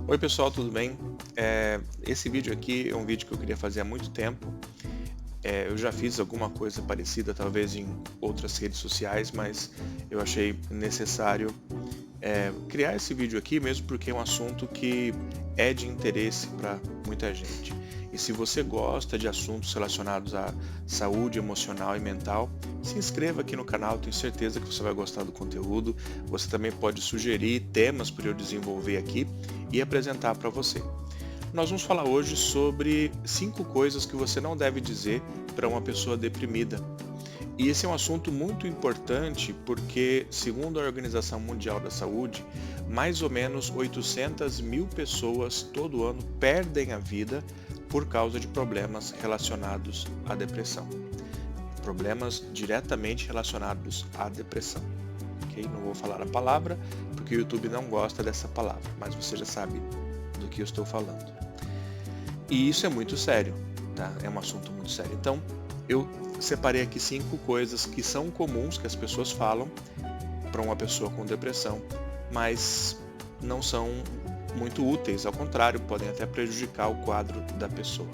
Oi pessoal, tudo bem? Esse vídeo aqui é um vídeo que eu queria fazer há muito tempo. Eu já fiz alguma coisa parecida, talvez em outras redes sociais, mas eu achei necessário criar esse vídeo aqui, mesmo porque é um assunto que é de interesse para muita gente. E se você gosta de assuntos relacionados à saúde emocional e mental, se inscreva aqui no canal, tenho certeza que você vai gostar do conteúdo. Você também pode sugerir temas para eu desenvolver aqui e apresentar para você. Nós vamos falar hoje sobre 5 coisas que você não deve dizer para uma pessoa deprimida. E esse é um assunto muito importante porque, segundo a Organização Mundial da Saúde, mais ou menos 800 mil pessoas todo ano perdem a vida por causa de problemas relacionados à depressão. Problemas diretamente relacionados à depressão. Ok? Não vou falar a palavra porque o YouTube não gosta dessa palavra, mas você já sabe do que eu estou falando. E isso é muito sério, tá? É um assunto muito sério. Então, eu separei aqui 5 coisas que são comuns que as pessoas falam para uma pessoa com depressão, mas não são muito úteis, ao contrário, podem até prejudicar o quadro da pessoa.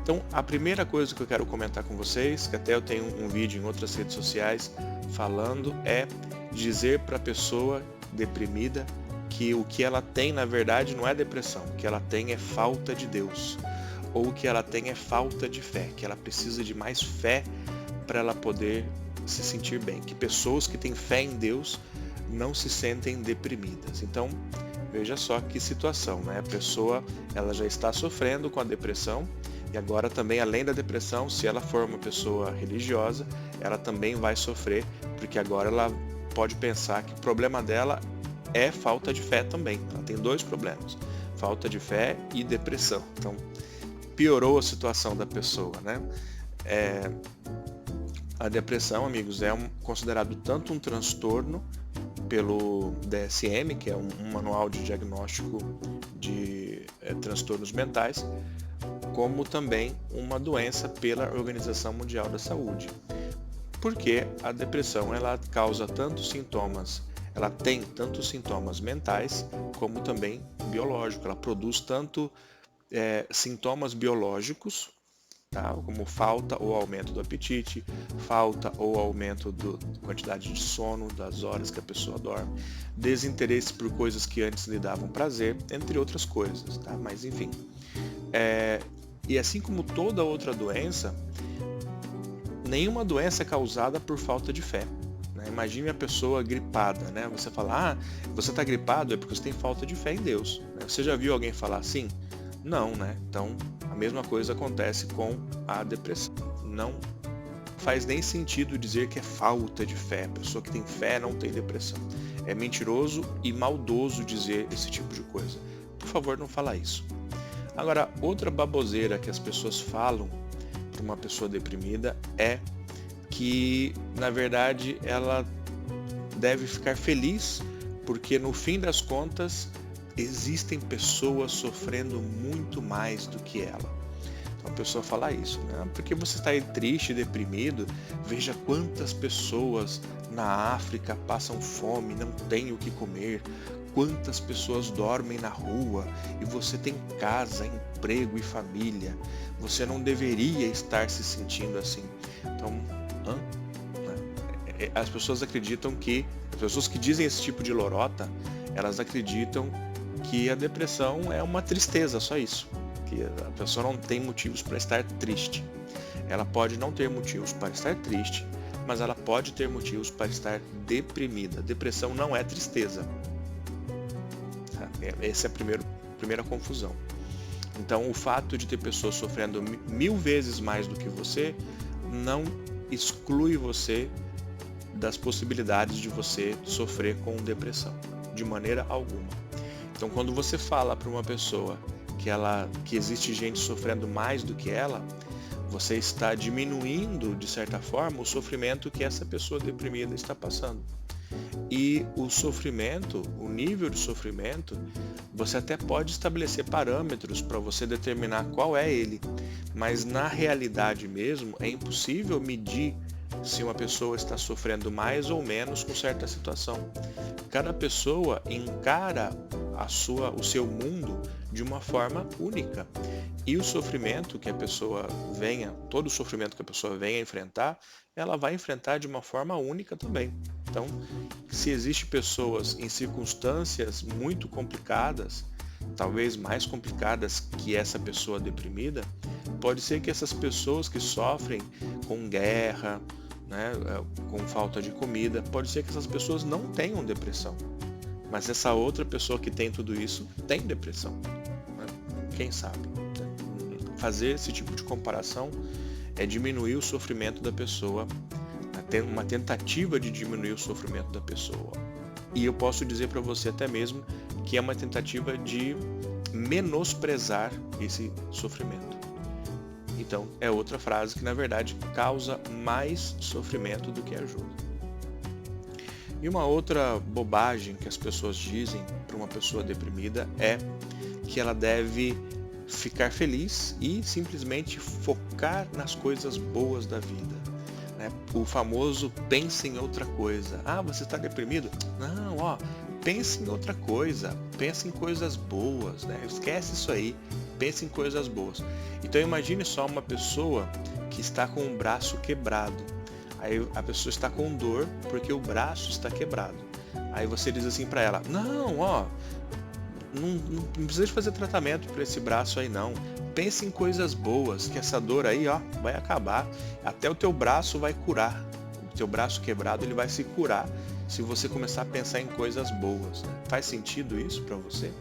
Então, a primeira coisa que eu quero comentar com vocês, que até eu tenho um vídeo em outras redes sociais falando, é dizer para a pessoa deprimida que o que ela tem na verdade não é depressão, o que ela tem é falta de Deus, ou o que ela tem é falta de fé, que ela precisa de mais fé para ela poder se sentir bem, que pessoas que têm fé em Deus não se sentem deprimidas. Então, veja só que situação, né? A pessoa ela já está sofrendo com a depressão e agora também, além da depressão, se ela for uma pessoa religiosa, ela também vai sofrer, porque agora ela pode pensar que o problema dela é falta de fé também. Ela tem 2 problemas, falta de fé e depressão. Então, piorou a situação da pessoa, né? A depressão, amigos, é considerado tanto um transtorno pelo DSM, que é um manual de diagnóstico de transtornos mentais, como também uma doença pela Organização Mundial da Saúde. Porque a depressão ela causa tantos sintomas, ela tem tantos sintomas mentais como também biológicos. Ela produz tanto sintomas biológicos, tá? Como falta ou aumento do apetite, falta ou aumento da quantidade de sono, das horas que a pessoa dorme, desinteresse por coisas que antes lhe davam prazer, entre outras coisas, tá? Mas enfim. E assim como toda outra doença, nenhuma doença é causada por falta de fé. Né? Imagine a pessoa gripada, né? Você fala, você está gripado é porque você tem falta de fé em Deus. Né? Você já viu alguém falar assim? Não, né? Então, a mesma coisa acontece com a depressão. Não faz nem sentido dizer que é falta de fé. A pessoa que tem fé não tem depressão. É mentiroso e maldoso dizer esse tipo de coisa. Por favor, não fala isso. Agora, outra baboseira que as pessoas falam para uma pessoa deprimida é que, na verdade, ela deve ficar feliz porque, no fim das contas, existem pessoas sofrendo muito mais do que ela. Então a pessoa fala isso, né? Porque você está aí triste, deprimido, veja quantas pessoas na África passam fome, não têm o que comer, quantas pessoas dormem na rua e você tem casa, emprego e família. Você não deveria estar se sentindo assim. Então, as pessoas acreditam que, as pessoas que dizem esse tipo de lorota, elas acreditam que a depressão é uma tristeza, só isso. Que a pessoa não tem motivos para estar triste. Ela pode não ter motivos para estar triste, mas ela pode ter motivos para estar deprimida. Depressão não é tristeza. Essa é a primeira confusão. Então, o fato de ter pessoas sofrendo 1000 vezes mais do que você não exclui você das possibilidades de você sofrer com depressão, de maneira alguma. Então, quando você fala para uma pessoa que existe gente sofrendo mais do que ela, você está diminuindo, de certa forma, o sofrimento que essa pessoa deprimida está passando. E o sofrimento, o nível de sofrimento, você até pode estabelecer parâmetros para você determinar qual é ele, mas na realidade mesmo é impossível medir se uma pessoa está sofrendo mais ou menos com certa situação. Cada pessoa encara o seu mundo de uma forma única. E o sofrimento que a pessoa todo o sofrimento que a pessoa venha enfrentar, ela vai enfrentar de uma forma única também. Então, se existem pessoas em circunstâncias muito complicadas, talvez mais complicadas que essa pessoa deprimida, pode ser que essas pessoas que sofrem com guerra, né, com falta de comida, pode ser que essas pessoas não tenham depressão. Mas essa outra pessoa que tem tudo isso tem depressão, né? Quem sabe? Fazer esse tipo de comparação é diminuir o sofrimento da pessoa, ter uma tentativa de diminuir o sofrimento da pessoa. E eu posso dizer para você até mesmo que é uma tentativa de menosprezar esse sofrimento. Então, é outra frase que na verdade causa mais sofrimento do que ajuda. E uma outra bobagem que as pessoas dizem para uma pessoa deprimida é que ela deve ficar feliz e simplesmente focar nas coisas boas da vida, né? O famoso pense em outra coisa. Ah, você está deprimido? Não, pense em outra coisa, pense em coisas boas, né? Esquece isso aí, pense em coisas boas. Então imagine só uma pessoa que está com o braço quebrado. Aí a pessoa está com dor porque o braço está quebrado. Aí você diz assim para ela, não precisa de fazer tratamento para esse braço aí não. Pense em coisas boas, que essa dor aí vai acabar. Até o teu braço vai curar. O teu braço quebrado ele vai se curar se você começar a pensar em coisas boas, né? Faz sentido isso para você?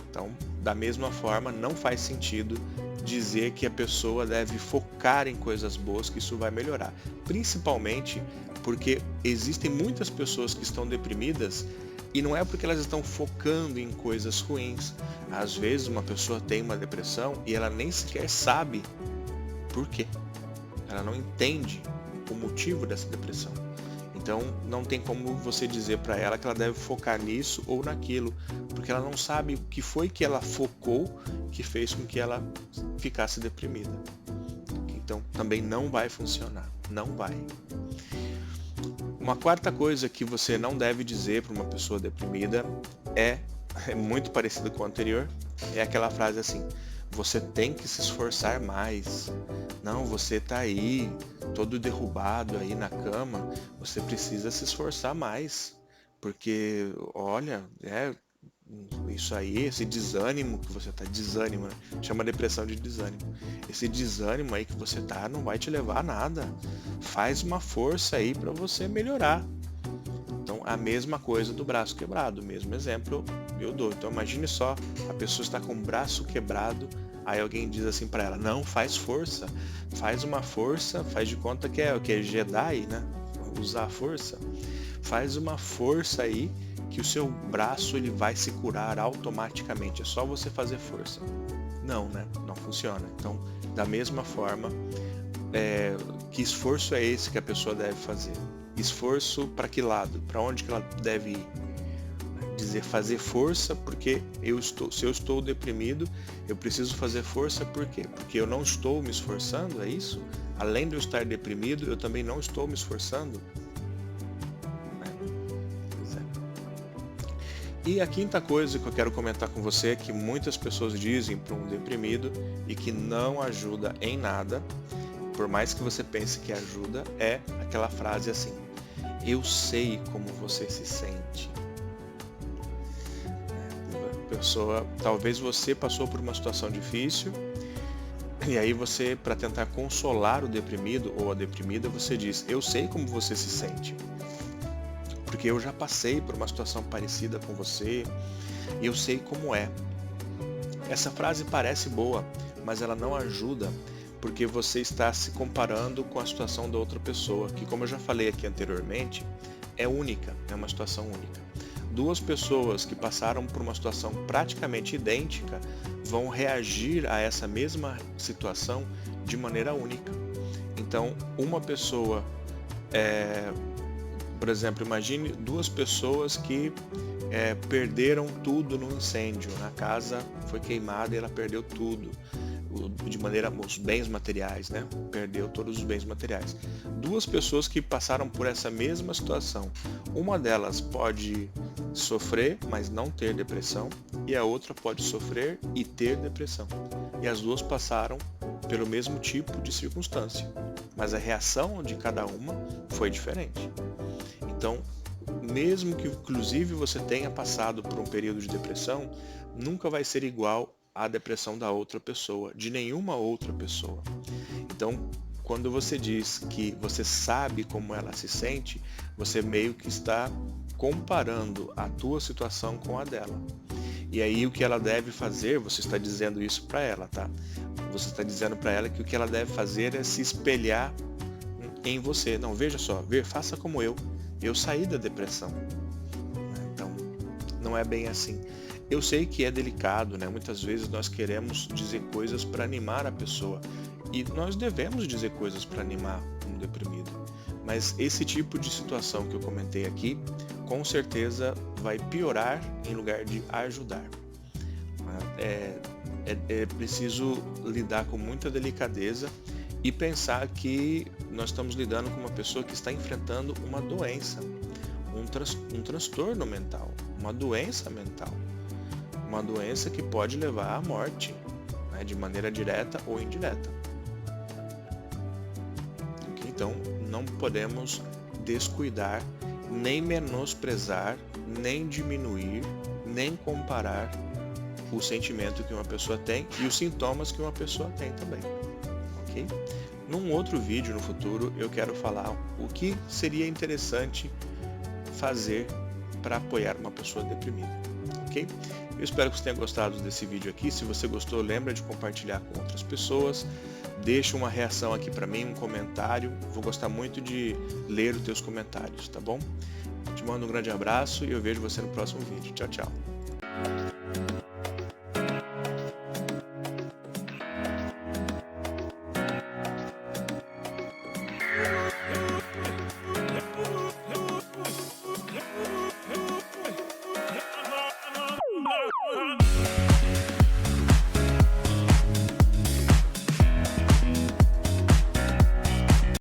Então, da mesma forma, não faz sentido dizer que a pessoa deve focar em coisas boas, que isso vai melhorar. Principalmente porque existem muitas pessoas que estão deprimidas e não é porque elas estão focando em coisas ruins. Às vezes uma pessoa tem uma depressão e ela nem sequer sabe por quê. Ela não entende o motivo dessa depressão. Então não tem como você dizer para ela que ela deve focar nisso ou naquilo, porque ela não sabe o que foi que ela focou que fez com que ela ficasse deprimida. Então também não vai funcionar, não vai. Uma quarta coisa que você não deve dizer para uma pessoa deprimida é muito parecido com o anterior, é aquela frase assim: você tem que se esforçar mais. Não, você tá aí, todo derrubado aí na cama, você precisa se esforçar mais. Porque, olha, isso aí, esse desânimo que você tá, desânimo, né? Chama depressão de desânimo. Esse desânimo aí que você tá não vai te levar a nada. Faz uma força aí para você melhorar. Então, a mesma coisa do braço quebrado, o mesmo exemplo eu dou. Então, imagine só, a pessoa está com o braço quebrado, aí alguém diz assim para ela, não, faz força, faz uma força, faz de conta que é o que é Jedi, né? Usar a força. Faz uma força aí que o seu braço ele vai se curar automaticamente, é só você fazer força. Não, né? Não funciona. Então, da mesma forma, que esforço é esse que a pessoa deve fazer? Esforço para que lado? Para onde que ela deve ir? Dizer fazer força porque se eu estou deprimido, eu preciso fazer força por quê? Porque eu não estou me esforçando, é isso? Além de eu estar deprimido, eu também não estou me esforçando? E a quinta coisa que eu quero comentar com você é que muitas pessoas dizem para um deprimido e que não ajuda em nada, por mais que você pense que ajuda, é aquela frase assim: eu sei como você se sente. Pessoa, talvez você passou por uma situação difícil e aí você, para tentar consolar o deprimido ou a deprimida, você diz: eu sei como você se sente, porque eu já passei por uma situação parecida com você e eu sei como é. Essa frase parece boa, mas ela não ajuda, porque você está se comparando com a situação da outra pessoa, que, como eu já falei aqui anteriormente, é única, é uma situação única. Duas pessoas que passaram por uma situação praticamente idêntica vão reagir a essa mesma situação de maneira única. Então, uma pessoa, por exemplo, imagine duas pessoas que perderam tudo no incêndio, a casa foi queimada e ela perdeu tudo. de maneira, os bens materiais, né? Perdeu todos os bens materiais. Duas pessoas que passaram por essa mesma situação, uma delas pode sofrer, mas não ter depressão, e a outra pode sofrer e ter depressão. E as duas passaram pelo mesmo tipo de circunstância, mas a reação de cada uma foi diferente. Então, mesmo que inclusive você tenha passado por um período de depressão, nunca vai ser igual à depressão da outra pessoa, de nenhuma outra pessoa. Então, quando você diz que você sabe como ela se sente, você meio que está comparando a tua situação com a dela. E aí o que ela deve fazer, você está dizendo isso para ela, tá? Você está dizendo para ela que o que ela deve fazer é se espelhar em você. Não, veja só, faça como eu saí da depressão. Então, não é bem assim. Eu sei que é delicado, né? Muitas vezes nós queremos dizer coisas para animar a pessoa. E nós devemos dizer coisas para animar um deprimido. Mas esse tipo de situação que eu comentei aqui, com certeza vai piorar em lugar de ajudar. É preciso lidar com muita delicadeza e pensar que nós estamos lidando com uma pessoa que está enfrentando uma doença, um transtorno mental, uma doença mental, uma doença que pode levar à morte, né, de maneira direta ou indireta. Então, não podemos descuidar, nem menosprezar, nem diminuir, nem comparar o sentimento que uma pessoa tem e os sintomas que uma pessoa tem também. Ok? Num outro vídeo no futuro eu quero falar o que seria interessante fazer para apoiar uma pessoa deprimida. Ok? Eu espero que você tenha gostado desse vídeo aqui. Se você gostou, lembra de compartilhar com outras pessoas. Deixa uma reação aqui para mim, um comentário. Vou gostar muito de ler os teus comentários, tá bom? Te mando um grande abraço e eu vejo você no próximo vídeo. Tchau, tchau.